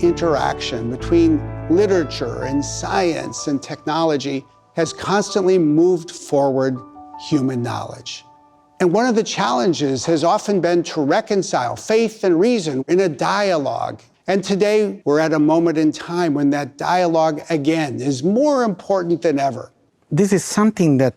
interaction between literature and science and technology has constantly moved forward human knowledge. And one of the challenges has often been to reconcile faith and reason in a dialogue. And today we're at a moment in time when that dialogue again is more important than ever. This is something that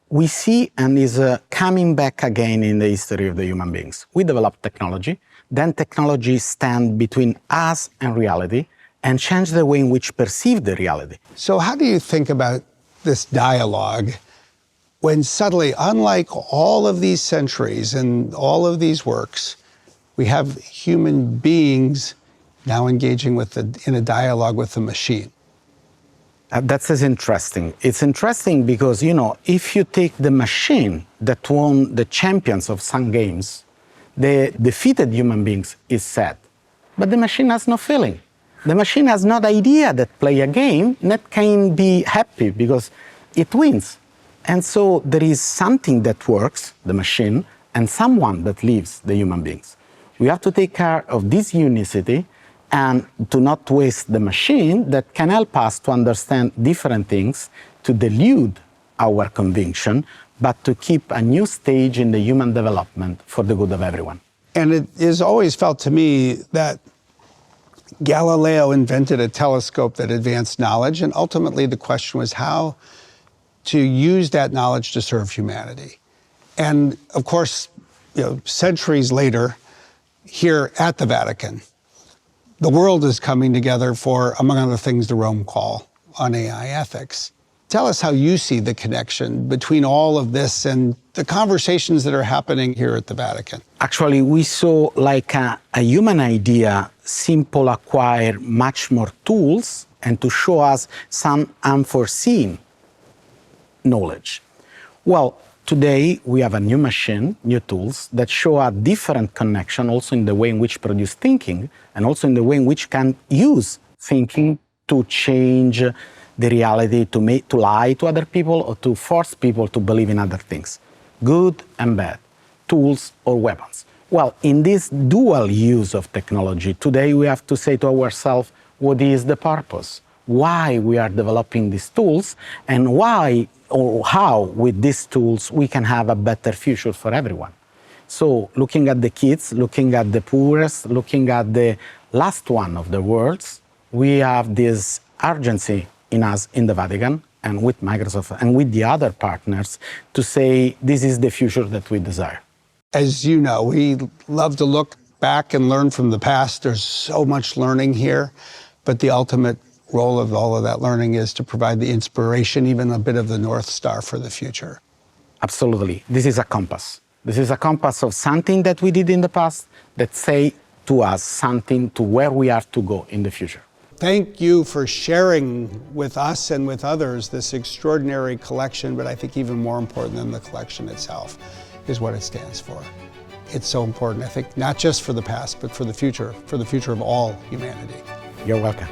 we see and is coming back again in the history of the human beings. We develop technology, then technology stands between us and reality and change the way in which we perceive the reality. So how do you think about this dialogue when suddenly, unlike all of these centuries and all of these works, we have human beings now engaging in a dialogue with the machine? That's interesting. It's interesting because, if you take the machine that won the champions of some games, the defeated human beings is sad. But the machine has no feeling. The machine has no idea that play a game that can be happy because it wins. And so there is something that works, the machine, and someone that lives, the human beings. We have to take care of this unicity and to not waste the machine that can help us to understand different things, to delude our conviction, but to keep a new stage in the human development for the good of everyone. And it is always felt to me that Galileo invented a telescope that advanced knowledge, and ultimately the question was how to use that knowledge to serve humanity. And of course, centuries later, here at the Vatican, the world is coming together for, among other things, the Rome Call on AI ethics. Tell us how you see the connection between all of this and the conversations that are happening here at the Vatican. Actually, we saw like a human idea, simple, acquire much more tools and to show us some unforeseen knowledge. Well, today we have a new machine, new tools that show a different connection also in the way in which produce thinking and also in the way in which can use thinking to change the reality, to lie to other people or to force people to believe in other things, good and bad, tools or weapons. Well, in this dual use of technology, today we have to say to ourselves, what is the purpose? Why we are developing these tools and why or how with these tools we can have a better future for everyone. So looking at the kids, looking at the poorest, looking at the last one of the worlds, we have this urgency in us in the Vatican and with Microsoft and with the other partners to say this is the future that we desire. As you know, we love to look back and learn from the past. There's so much learning here, but the ultimate role of all of that learning is to provide the inspiration, even a bit of the North Star for the future. Absolutely. This is a compass. This is a compass of something that we did in the past that say to us something to where we are to go in the future. Thank you for sharing with us and with others this extraordinary collection, but I think even more important than the collection itself is what it stands for. It's so important, I think, not just for the past, but for the future of all humanity. You're welcome.